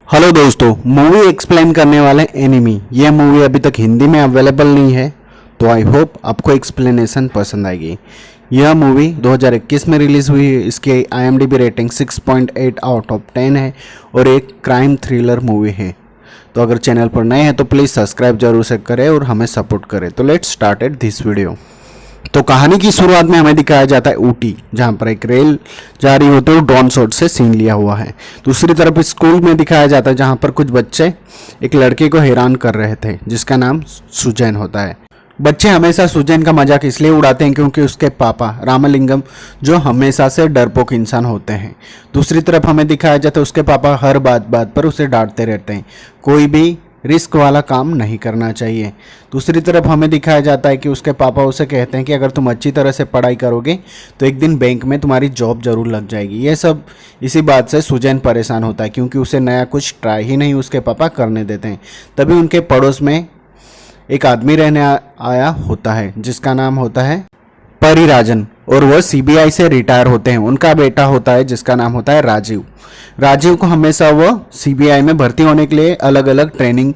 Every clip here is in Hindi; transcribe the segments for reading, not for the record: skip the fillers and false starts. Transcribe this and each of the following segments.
हेलो दोस्तों, मूवी एक्सप्लेन करने वाले एनिमी। यह मूवी अभी तक हिंदी में अवेलेबल नहीं है, तो आई होप आपको एक्सप्लेनेशन पसंद आएगी। यह मूवी 2021 में रिलीज़ हुई है। इसकी IMDb रेटिंग 6.8 आउट ऑफ 10 है और एक क्राइम थ्रिलर मूवी है। तो अगर चैनल पर नए हैं तो प्लीज़ सब्सक्राइब जरूर से करें और हमें सपोर्ट करें। तो लेट्स स्टार्टेड दिस वीडियो। तो कहानी की शुरुआत में हमें दिखाया जाता है ऊटी, जहां पर एक रेल जा रही होती है और ड्रोन शॉट से सीन लिया हुआ है। दूसरी तरफ स्कूल में दिखाया जाता है जहां पर कुछ बच्चे एक लड़के को हैरान कर रहे थे जिसका नाम सुजैन होता है। बच्चे हमेशा सुजैन का मजाक इसलिए उड़ाते हैं क्योंकि उसके पापा रामलिंगम जो हमेशा से डरपोक इंसान होते हैं। दूसरी तरफ हमें दिखाया जाता है उसके पापा हर बात बात पर उसे डांटते रहते हैं, कोई भी रिस्क वाला काम नहीं करना चाहिए। दूसरी तरफ हमें दिखाया जाता है कि उसके पापा उसे कहते हैं कि अगर तुम अच्छी तरह से पढ़ाई करोगे तो एक दिन बैंक में तुम्हारी जॉब जरूर लग जाएगी। यह सब इसी बात से सुजैन परेशान होता है क्योंकि उसे नया कुछ ट्राई ही नहीं उसके पापा करने देते हैं। तभी उनके पड़ोस में एक आदमी रहने आया होता है जिसका नाम होता है परिराजन, और वह CBI से रिटायर होते हैं। उनका बेटा होता है जिसका नाम होता है राजीव। राजीव को हमेशा वह CBI में भर्ती होने के लिए अलग अलग ट्रेनिंग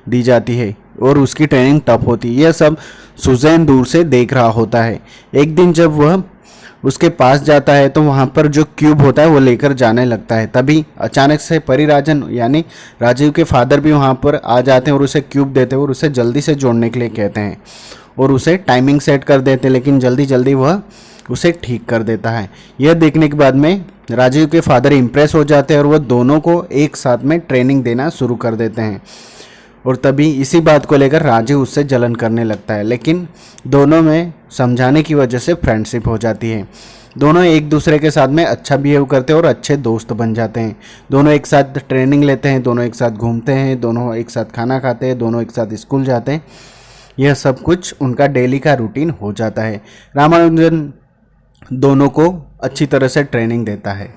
दी जाती है और उसकी ट्रेनिंग टफ होती है। यह सब सुजैन दूर से देख रहा होता है। एक दिन जब वह उसके पास जाता है तो वहाँ पर जो क्यूब होता है वो लेकर जाने लगता है। तभी अचानक से परिराजन यानी राजीव के फादर भी वहाँ पर आ जाते हैं और उसे क्यूब देते हैं और उसे जल्दी से जोड़ने के लिए कहते हैं और उसे टाइमिंग सेट कर देते हैं, लेकिन जल्दी जल्दी वह उसे ठीक कर देता है। यह देखने के बाद में राजीव के फादर इम्प्रेस हो जाते हैं और वह दोनों को एक साथ में ट्रेनिंग देना शुरू कर देते हैं। और तभी इसी बात को लेकर राजीव उससे जलन करने लगता है, लेकिन दोनों में समझाने की वजह से फ्रेंडशिप हो जाती है। दोनों एक दूसरे के साथ में अच्छा बिहेव करते हैं और अच्छे दोस्त बन जाते हैं। दोनों एक साथ ट्रेनिंग लेते हैं, दोनों एक साथ घूमते हैं, दोनों एक साथ खाना खाते हैं, दोनों एक साथ स्कूल जाते हैं। यह सब कुछ उनका डेली का रूटीन हो जाता है। रामानुजन दोनों को अच्छी तरह से ट्रेनिंग देता है।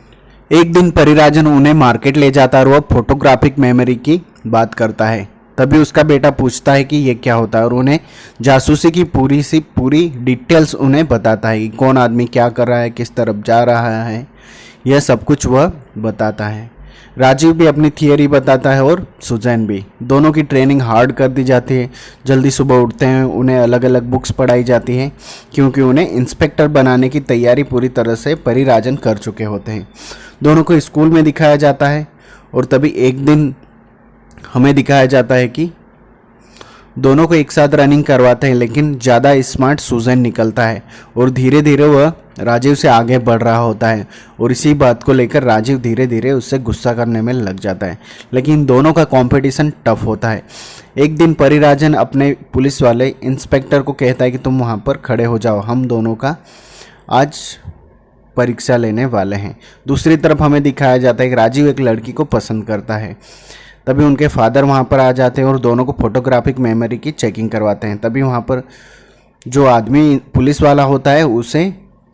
एक दिन परिराजन उन्हें मार्केट ले जाता है और वह फोटोग्राफिक मेमोरी की बात करता है। तभी उसका बेटा पूछता है कि ये क्या होता है और उन्हें जासूसी की पूरी डिटेल्स उन्हें बताता है कि कौन आदमी क्या कर रहा है, किस तरफ जा रहा है, यह सब कुछ वह बताता है। राजीव भी अपनी थियरी बताता है और सुजैन भी। दोनों की ट्रेनिंग हार्ड कर दी जाती है। जल्दी सुबह उठते हैं, उन्हें अलग अलग बुक्स पढ़ाई जाती हैं क्योंकि उन्हें इंस्पेक्टर बनाने की तैयारी पूरी तरह से परिराजन कर चुके होते हैं। दोनों को स्कूल में दिखाया जाता है और तभी एक दिन हमें दिखाया जाता है कि दोनों को एक साथ रनिंग करवाते हैं, लेकिन ज़्यादा स्मार्ट सुजैन निकलता है और धीरे धीरे वह राजीव से आगे बढ़ रहा होता है। और इसी बात को लेकर राजीव धीरे धीरे उससे गुस्सा करने में लग जाता है, लेकिन दोनों का कंपटीशन टफ होता है। एक दिन परिराजन अपने पुलिस वाले इंस्पेक्टर को कहता है कि तुम वहाँ पर खड़े हो जाओ, हम दोनों का आज परीक्षा लेने वाले हैं। दूसरी तरफ हमें दिखाया जाता है कि राजीव एक लड़की को पसंद करता है। तभी उनके फादर वहाँ पर आ जाते हैं और दोनों को फोटोग्राफिक मेमोरी की चेकिंग करवाते हैं। तभी वहाँ पर जो आदमी पुलिस वाला होता है उसे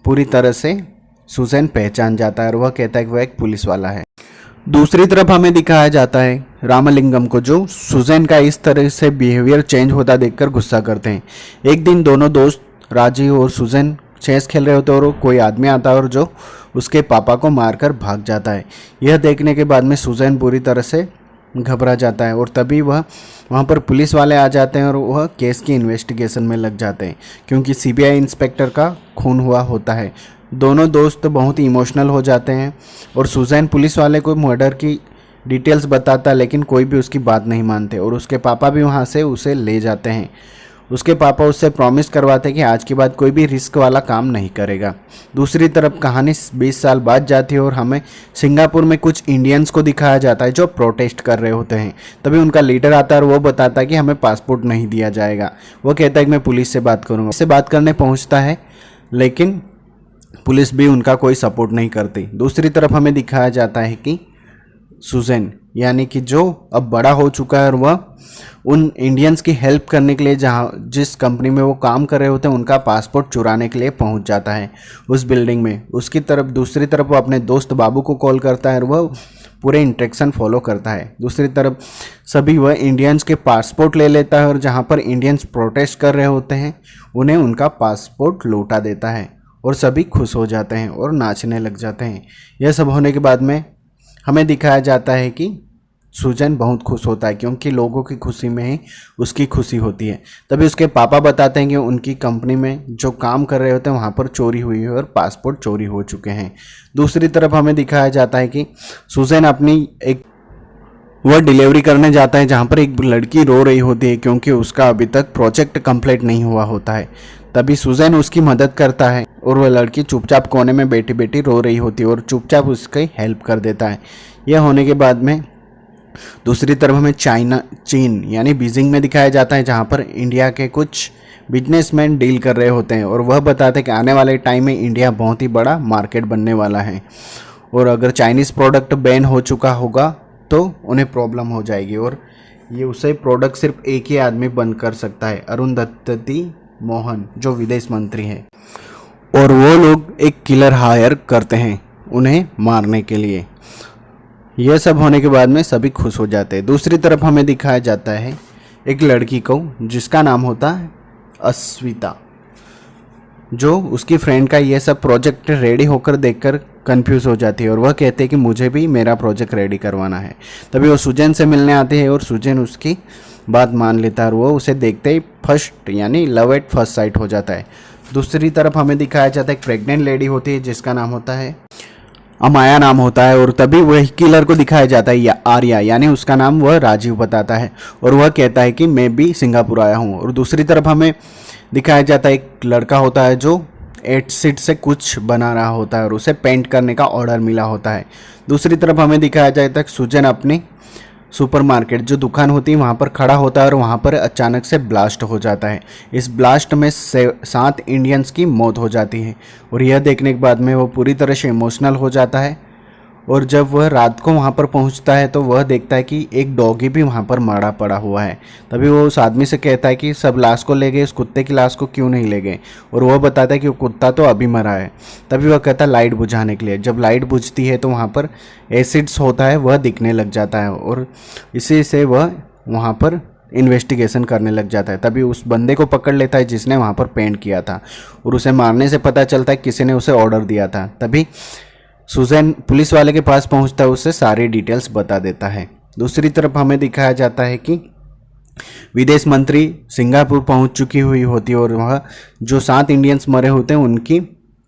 पूरी तरह से सुजैन पहचान जाता है और वह कहता है कि वह एक पुलिस वाला है। दूसरी तरफ हमें दिखाया जाता है रामलिंगम को, जो सुजैन का इस तरह से बिहेवियर चेंज होता देखकर गुस्सा करते हैं। एक दिन दोनों दोस्त राजीव और सुजैन चेस खेल रहे होते हैं और कोई आदमी आता है और जो उसके पापा को मारकर भाग जाता है। यह देखने के बाद में सुजैन पूरी तरह से घबरा जाता है और तभी वह वहाँ पर पुलिस वाले आ जाते हैं और वह केस की इन्वेस्टिगेशन में लग जाते हैं क्योंकि CBI इंस्पेक्टर का खून हुआ होता है। दोनों दोस्त बहुत ही इमोशनल हो जाते हैं और सुजैन पुलिस वाले को मर्डर की डिटेल्स बताता है, लेकिन कोई भी उसकी बात नहीं मानते और उसके पापा भी वहाँ से उसे ले जाते हैं। उसके पापा उससे प्रॉमिस करवाते हैं कि आज के बाद कोई भी रिस्क वाला काम नहीं करेगा। दूसरी तरफ कहानी 20 साल बाद जाती है और हमें सिंगापुर में कुछ इंडियंस को दिखाया जाता है जो प्रोटेस्ट कर रहे होते हैं। तभी उनका लीडर आता है और वो बताता है कि हमें पासपोर्ट नहीं दिया जाएगा। वो कहता है कि मैं पुलिस से बात करूँगा। इससे बात करने पहुँचता है, लेकिन पुलिस भी उनका कोई सपोर्ट नहीं करती। दूसरी तरफ हमें दिखाया जाता है कि सुजैन यानी कि जो अब बड़ा हो चुका है और वह उन इंडियंस की हेल्प करने के लिए जिस कंपनी में वो काम कर रहे होते हैं उनका पासपोर्ट चुराने के लिए पहुंच जाता है उस बिल्डिंग में। उसकी तरफ दूसरी तरफ वो अपने दोस्त बाबू को कॉल करता है और वह पूरे इंस्ट्रक्शन फॉलो करता है। दूसरी तरफ सभी वह इंडियंस के पासपोर्ट ले लेता है और जहाँ पर इंडियंस प्रोटेस्ट कर रहे होते हैं उन्हें उनका पासपोर्ट लौटा देता है और सभी खुश हो जाते हैं और नाचने लग जाते हैं। यह सब होने के बाद में हमें दिखाया जाता है कि सुजन बहुत खुश होता है क्योंकि लोगों की खुशी में ही उसकी खुशी होती है। तभी उसके पापा बताते हैं कि उनकी कंपनी में जो काम कर रहे होते हैं वहाँ पर चोरी हुई है और पासपोर्ट चोरी हो चुके हैं। दूसरी तरफ हमें दिखाया जाता है कि सुजन अपनी एक वह डिलीवरी करने जाता है जहाँ पर एक लड़की रो रही होती है क्योंकि उसका अभी तक प्रोजेक्ट कंप्लीट नहीं हुआ होता है। तभी सुजैन उसकी मदद करता है और वह लड़की चुपचाप कोने में बैठी बैठी रो रही होती है और चुपचाप उसकी हेल्प कर देता है। यह होने के बाद में दूसरी तरफ हमें चीन यानी बीजिंग में दिखाया जाता है जहाँ पर इंडिया के कुछ बिजनेसमैन डील कर रहे होते हैं और वह बताते हैं कि आने वाले टाइम में इंडिया बहुत ही बड़ा मार्केट बनने वाला है और अगर चाइनीज़ प्रोडक्ट बैन हो चुका होगा तो उन्हें प्रॉब्लम हो जाएगी और ये उसे प्रोडक्ट सिर्फ एक ही आदमी बंद कर सकता है, अरुंधति मोहन, जो विदेश मंत्री है। और वो लोग एक किलर हायर करते हैं उन्हें मारने के लिए। यह सब होने के बाद में सभी खुश हो जाते हैं। दूसरी तरफ हमें दिखाया जाता है एक लड़की को जिसका नाम होता है अस्विता, जो उसकी फ्रेंड का यह सब प्रोजेक्ट रेडी होकर देखकर कंफ्यूज हो जाती है और वह कहते हैं कि मुझे भी मेरा प्रोजेक्ट रेडी करवाना है। तभी वो सुजैन से मिलने आते हैं और सुजैन उसकी बात मान लेता है और वो उसे देखते ही फर्स्ट यानी लव एट फर्स्ट साइट हो जाता है। दूसरी तरफ हमें दिखाया जाता है एक प्रेग्नेंट लेडी होती है जिसका नाम होता है अमाया नाम होता है और तभी वही किलर को दिखाया जाता है या आर्या यानी उसका नाम वह राजीव बताता है और वह कहता है कि मैं भी सिंगापुर आया हूँ। और दूसरी तरफ हमें दिखाया जाता है एक लड़का होता है जो एसिड से कुछ बना रहा होता है और उसे पेंट करने का ऑर्डर मिला होता है। दूसरी तरफ हमें दिखाया जाता है सुजन अपनी सुपरमार्केट जो दुकान होती है वहाँ पर खड़ा होता है और वहाँ पर अचानक से ब्लास्ट हो जाता है। इस ब्लास्ट में 7 इंडियंस की मौत हो जाती है और यह देखने के बाद में वो पूरी तरह से इमोशनल हो जाता है। और जब वह रात को वहाँ पर पहुँचता है तो वह देखता है कि एक डॉगी भी वहाँ पर मरा पड़ा हुआ है। तभी वो उस आदमी से कहता है कि सब लाश को ले गए, उस कुत्ते की लाश को क्यों नहीं ले गए। और वह बताता है कि वो कुत्ता तो अभी मरा है। तभी वह कहता है लाइट बुझाने के लिए। जब लाइट बुझती है तो वहाँ पर एसिड्स होता है वह दिखने लग जाता है और इसी से वह वहाँ पर इन्वेस्टिगेशन करने लग जाता है। तभी उस बंदे को पकड़ लेता है जिसने वहाँ पर पेंट किया था और उसे मारने से पता चलता है किसी ने उसे ऑर्डर दिया था। तभी सुजैन पुलिस वाले के पास पहुंचता है, उसे सारी डिटेल्स बता देता है। दूसरी तरफ हमें दिखाया जाता है कि विदेश मंत्री सिंगापुर पहुंच चुकी हुई होती है और वह जो 7 इंडियंस मरे होते हैं उनकी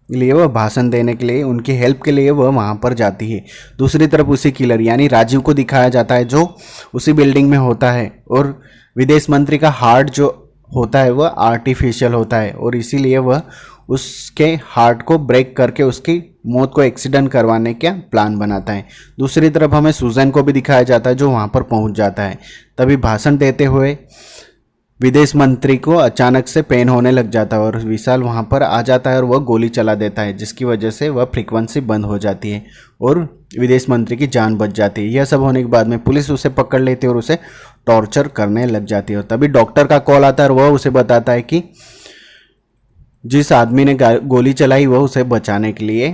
लिए वह भाषण देने के लिए, उनकी हेल्प के लिए वह वहां पर जाती है। दूसरी तरफ उसी किलर यानी राजीव को दिखाया जाता है जो उसी बिल्डिंग में होता है और विदेश मंत्री का हार्ट जो होता है वह आर्टिफिशियल होता है और इसीलिए वह उसके हार्ट को ब्रेक करके उसकी मौत को एक्सीडेंट करवाने का प्लान बनाता है। दूसरी तरफ हमें सुजैन को भी दिखाया जाता है जो वहाँ पर पहुँच जाता है। तभी भाषण देते हुए विदेश मंत्री को अचानक से पेन होने लग जाता है और विशाल वहाँ पर आ जाता है और वह गोली चला देता है जिसकी वजह से वह फ्रीक्वेंसी बंद हो जाती है और विदेश मंत्री की जान बच जाती है। यह सब होने के बाद में पुलिस उसे पकड़ लेती है और उसे टॉर्चर करने लग जाती है। और तभी डॉक्टर का कॉल आता है और वह उसे बताता है कि जिस आदमी ने गोली चलाई वह उसे बचाने के लिए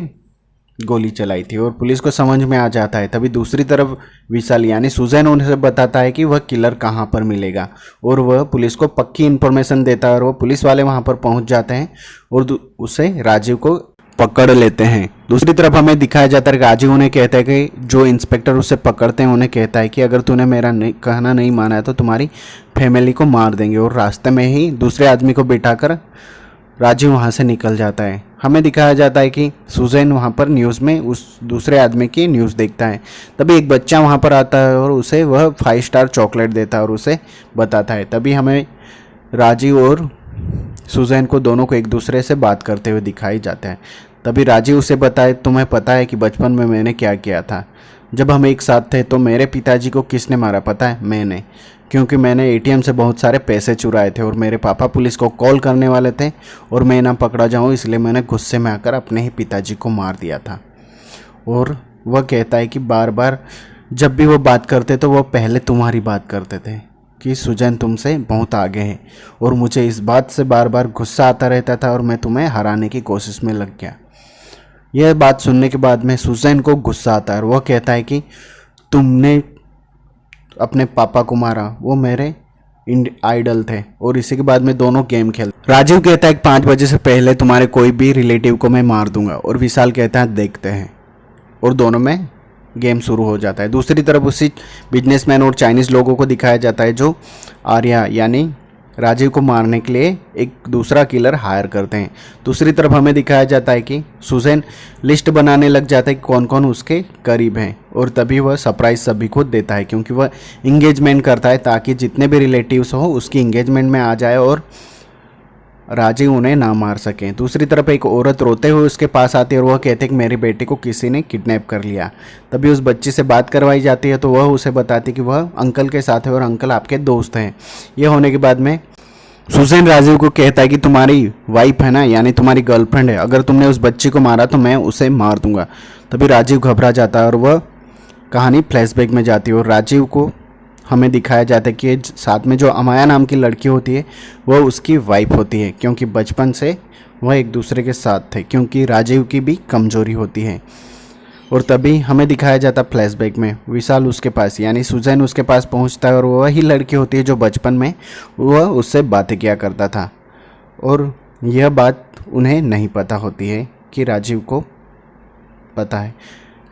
गोली चलाई थी और पुलिस को समझ में आ जाता है। तभी दूसरी तरफ विशाल यानी सुजैन उन्हें बताता है कि वह किलर कहाँ पर मिलेगा और वह पुलिस को पक्की इन्फॉर्मेशन देता है और वह पुलिस वाले वहाँ पर पहुँच जाते हैं और उसे राजीव को पकड़ लेते हैं। दूसरी तरफ हमें दिखाया जाता है राजीव उन्हें कहता है कि जो इंस्पेक्टर उसे पकड़ते हैं उन्हें कहता है कि अगर तूने मेरा कहना नहीं माना है तो तुम्हारी फैमिली को मार देंगे और रास्ते में ही दूसरे आदमी को बिठाकर राजीव वहाँ से निकल जाता है। हमें दिखाया जाता है कि सुजैन वहाँ पर न्यूज़ में उस दूसरे आदमी की न्यूज़ देखता है। तभी एक बच्चा वहाँ पर आता है और उसे वह 5 स्टार चॉकलेट देता है और उसे बताता है। तभी हमें राजीव और सुजैन को दोनों को एक दूसरे से बात करते हुए दिखाई जाता है। तभी राजीव उसे बताए तुम्हें पता है कि बचपन में मैंने क्या किया था। जब हम एक साथ थे तो मेरे पिताजी को किसने मारा पता है? मैंने, क्योंकि मैंने एटीएम से बहुत सारे पैसे चुराए थे और मेरे पापा पुलिस को कॉल करने वाले थे और मैं ना पकड़ा जाऊं इसलिए मैंने गुस्से में आकर अपने ही पिताजी को मार दिया था। और वह कहता है कि बार बार जब भी वो बात करते तो वो पहले तुम्हारी बात करते थे कि सुजैन तुमसे बहुत आगे है और मुझे इस बात से बार बार गुस्सा आता रहता था और मैं तुम्हें हराने की कोशिश में लग गया। यह बात सुनने के बाद में सुजैन को गुस्सा आता है और वह कहता है कि तुमने अपने पापा को मारा, वो मेरे आइडल थे। और इसी के बाद में दोनों गेम खेल। राजीव कहता है कि 5 बजे से पहले तुम्हारे कोई भी रिलेटिव को मैं मार दूंगा और विशाल कहता है देखते हैं। और दोनों में गेम शुरू हो जाता है। दूसरी तरफ उसी बिजनेसमैन और चाइनीज़ लोगों को दिखाया जाता है जो आर्या यानी राजीव को मारने के लिए एक दूसरा किलर हायर करते हैं। दूसरी तरफ हमें दिखाया जाता है कि सुजैन लिस्ट बनाने लग जाता है कि कौन कौन उसके करीब हैं, और तभी वह सरप्राइज सभी को देता है क्योंकि वह इंगेजमेंट करता है ताकि जितने भी रिलेटिव्स हो उसकी इंगेजमेंट में आ जाए और राजीव उन्हें ना मार सके। दूसरी तरफ एक औरत रोते हुए उसके पास आती है और वह कहते हैं कि मेरी बेटी को किसी ने किडनैप कर लिया। तभी उस बच्ची से बात करवाई जाती है तो वह उसे बताती है कि वह अंकल के साथ है और अंकल आपके दोस्त हैं। यह होने के बाद में सुजैन राजीव को कहता है कि तुम्हारी वाइफ है ना, यानी तुम्हारी गर्लफ्रेंड है, अगर तुमने उस बच्ची को मारा तो मैं उसे मार दूंगा। तभी राजीव घबरा जाता है और वह कहानी फ्लैशबैक में जाती है और राजीव को हमें दिखाया जाता है कि साथ में जो अमाया नाम की लड़की होती है वह उसकी वाइफ होती है, क्योंकि बचपन से वह एक दूसरे के साथ थे, क्योंकि राजीव की भी कमजोरी होती है। और तभी हमें दिखाया जाता फ्लैशबैक में विशाल उसके पास यानी सुजैन उसके पास पहुंचता है और वही लड़की होती है जो बचपन में वह उससे बातें किया करता था, और यह बात उन्हें नहीं पता होती है कि राजीव को पता है,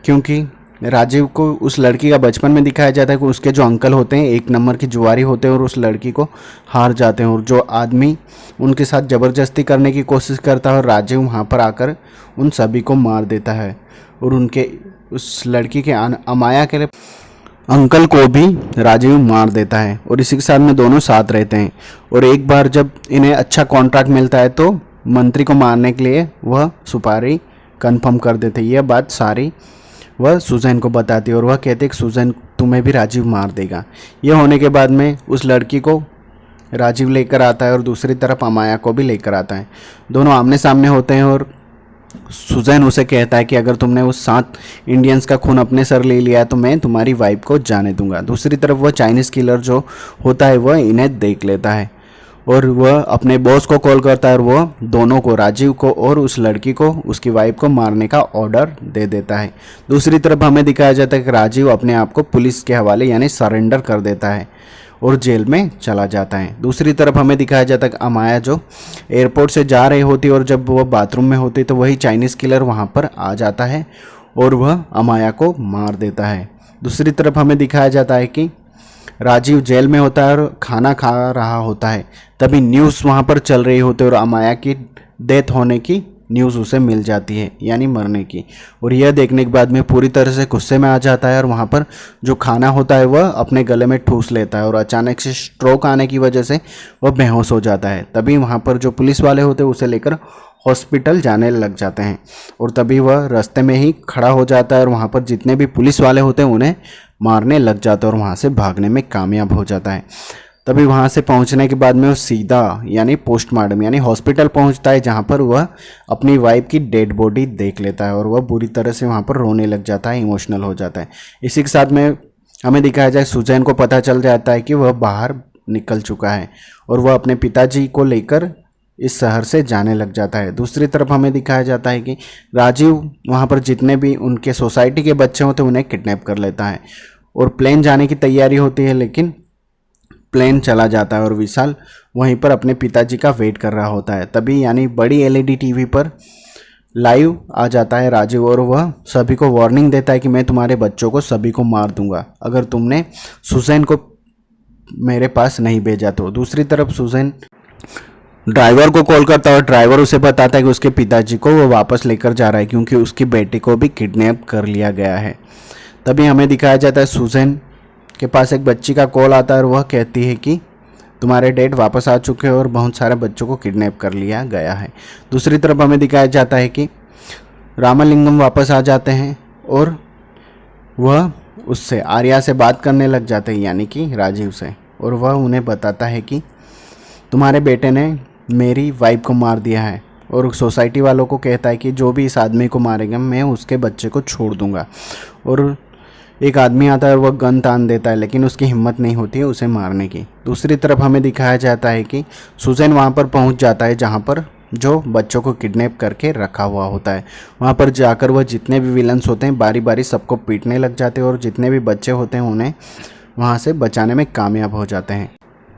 क्योंकि राजीव को उस लड़की का बचपन में दिखाया जाता है कि उसके जो अंकल होते हैं एक नंबर की जुआरी होते हैं और उस लड़की को हार जाते हैं, और जो आदमी उनके साथ ज़बरदस्ती करने की कोशिश करता है और राजीव वहाँ पर आकर उन सभी को मार देता है और उनके उस लड़की के अमाया के अंकल को भी राजीव मार देता है। और इसी के साथ में दोनों साथ रहते हैं, और एक बार जब इन्हें अच्छा कॉन्ट्रैक्ट मिलता है तो मंत्री को मारने के लिए वह सुपारी कन्फर्म कर देते हैं। यह बात सारी वह सुजैन को बताती है और वह कहते हैं कि सुजैन तुम्हें भी राजीव मार देगा। यह होने के बाद में उस लड़की को राजीव लेकर आता है और दूसरी तरफ अमाया को भी लेकर आता है। दोनों आमने सामने होते हैं और सुजैन उसे कहता है कि अगर तुमने उस 7 इंडियंस का खून अपने सर ले लिया तो मैं तुम्हारी वाइफ को जाने दूंगा। दूसरी तरफ वह चाइनीज़ किलर जो होता है वह इन्हें देख लेता है और वह अपने बॉस को कॉल करता है और वह दोनों को, राजीव को और उस लड़की को, उसकी वाइफ को मारने का ऑर्डर दे देता है। दूसरी तरफ हमें दिखाया जाता है कि राजीव अपने आप को पुलिस के हवाले यानी सरेंडर कर देता है और जेल में चला जाता है। दूसरी तरफ हमें दिखाया जाता है कि अमाया जो एयरपोर्ट से जा रही होती है और जब वह बाथरूम में होती तो वही चाइनीज़ किलर वहाँ पर आ जाता है और वह अमाया को मार देता है। दूसरी तरफ हमें दिखाया जाता है कि राजीव जेल में होता है और खाना खा रहा होता है, तभी न्यूज़ वहाँ पर चल रही होती है और अमाया की डेथ होने की न्यूज़ उसे मिल जाती है यानी मरने की, और यह देखने के बाद में पूरी तरह से गुस्से में आ जाता है और वहाँ पर जो खाना होता है वह अपने गले में ठूस लेता है और अचानक से स्ट्रोक आने की वजह से वह बेहोश हो जाता है। तभी वहाँ पर जो पुलिस वाले होते हैं उसे लेकर हॉस्पिटल जाने लग जाते हैं और तभी वह रास्ते में ही खड़ा हो जाता है और वहाँ पर जितने भी पुलिस वाले होते हैं उन्हें मारने लग जाता है और वहाँ से भागने में कामयाब हो जाता है। तभी वहाँ से पहुँचने के बाद में वो सीधा यानी पोस्टमार्टम यानी हॉस्पिटल पहुँचता है, जहाँ पर वह अपनी वाइफ की डेड बॉडी देख लेता है और वह बुरी तरह से वहाँ पर रोने लग जाता है, इमोशनल हो जाता है। इसी के साथ में हमें दिखाया जाए सुजैन को पता चल जाता है कि वह बाहर निकल चुका है और वह अपने पिताजी को लेकर इस शहर से जाने लग जाता है। दूसरी तरफ हमें दिखाया जाता है कि राजीव वहाँ पर जितने भी उनके सोसाइटी के बच्चे होते हैं उन्हें किडनैप कर लेता है और प्लेन जाने की तैयारी होती है, लेकिन प्लेन चला जाता है और विशाल वहीं पर अपने पिताजी का वेट कर रहा होता है। तभी यानी बड़ी एलईडी टीवी पर लाइव आ जाता है राजीव और वह सभी को वार्निंग देता है कि मैं तुम्हारे बच्चों को सभी को मार दूंगा अगर तुमने सुजैन को मेरे पास नहीं भेजा तो। दूसरी तरफ सुजैन ड्राइवर को कॉल करता है और ड्राइवर उसे बताता है कि उसके पिताजी को वो वापस लेकर जा रहा है क्योंकि उसकी बेटी को भी किडनैप कर लिया गया है। तभी हमें दिखाया जाता है सुजैन के पास एक बच्ची का कॉल आता है और वह कहती है कि तुम्हारे डैड वापस आ चुके हैं और बहुत सारे बच्चों को किडनैप कर लिया गया है। दूसरी तरफ हमें दिखाया जाता है कि रामलिंगम वापस आ जाते हैं और वह उससे आर्या से बात करने लग जाते हैं यानी कि राजीव से, और वह उन्हें बताता है कि तुम्हारे बेटे ने मेरी वाइफ को मार दिया है और सोसाइटी वालों को कहता है कि जो भी इस आदमी को मारेगा मैं उसके बच्चे को छोड़ दूंगा। और एक आदमी आता है और वह गन तान देता है, लेकिन उसकी हिम्मत नहीं होती है उसे मारने की। दूसरी तरफ हमें दिखाया जाता है कि सुजैन वहाँ पर पहुँच जाता है जहाँ पर जो बच्चों को किडनैप करके रखा हुआ होता है। वहाँ पर जाकर वह जितने भी विलन्स होते हैं बारी बारी सबको पीटने लग जाते हैं और जितने भी बच्चे होते हैं उन्हें वहाँ से बचाने में कामयाब हो जाते हैं।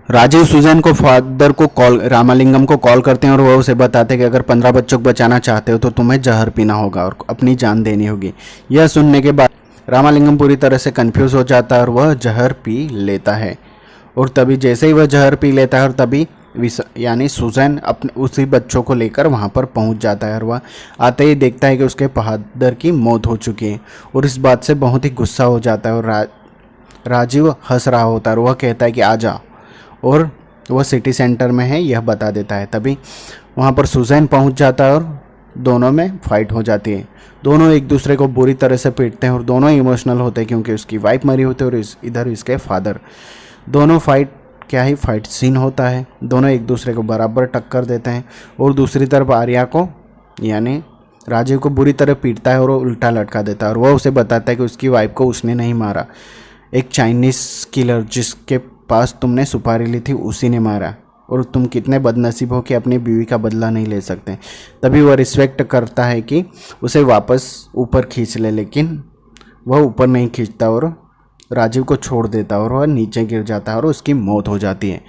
राजीव सुजैन को फादर को रामलिंगम को कॉल करते हैं और वह उसे बताते हैं कि अगर 15 बच्चों को बचाना चाहते हो तो तुम्हें जहर पीना होगा और अपनी जान देनी होगी। यह सुनने के बाद रामालिंगम पूरी तरह से कंफ्यूज हो जाता है और वह जहर पी लेता है। और तभी जैसे ही वह जहर पी लेता है और तभी यानी सुजैन अपने उसी बच्चों को लेकर वहाँ पर पहुँच जाता है और वह आते ही देखता है कि उसके फादर की मौत हो चुकी है और इस बात से बहुत ही गुस्सा हो जाता है। और राजीव हंस रहा होता है और वह कहता है कि आ जा, और वह सिटी सेंटर में है यह बता देता है। तभी वहाँ पर सुजैन पहुँच जाता है और दोनों में फाइट हो जाती है। दोनों एक दूसरे को बुरी तरह से पीटते हैं और दोनों इमोशनल होते हैं क्योंकि उसकी वाइफ मरी होती है और इधर इसके फादर। दोनों फाइट सीन होता है। दोनों एक दूसरे को बराबर टक्कर देते हैं और दूसरी तरफ आर्या को यानी राजीव को बुरी तरह पीटता है और वो उल्टा लटका देता है और वह उसे बताता है कि उसकी वाइफ को उसने नहीं मारा, एक चाइनीज़ किलर जिसके पास तुमने सुपारी ली थी उसी ने मारा, और तुम कितने बदनसीब हो कि अपनी बीवी का बदला नहीं ले सकते। तभी वह रिस्पेक्ट करता है कि उसे वापस ऊपर खींच ले, लेकिन वह ऊपर नहीं खींचता और राजीव को छोड़ देता है और वह नीचे गिर जाता है और उसकी मौत हो जाती है।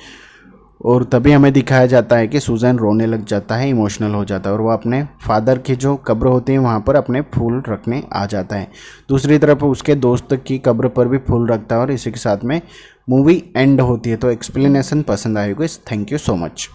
और तभी हमें दिखाया जाता है कि सुजैन रोने लग जाता है, इमोशनल हो जाता है और वह अपने फादर की जो कब्र होती है वहाँ पर अपने फूल रखने आ जाता है। दूसरी तरफ उसके दोस्त की कब्र पर भी फूल रखता है और इसी के साथ में मूवी एंड होती है। तो एक्सप्लेनेशन पसंद आई होगी। Thank you so much.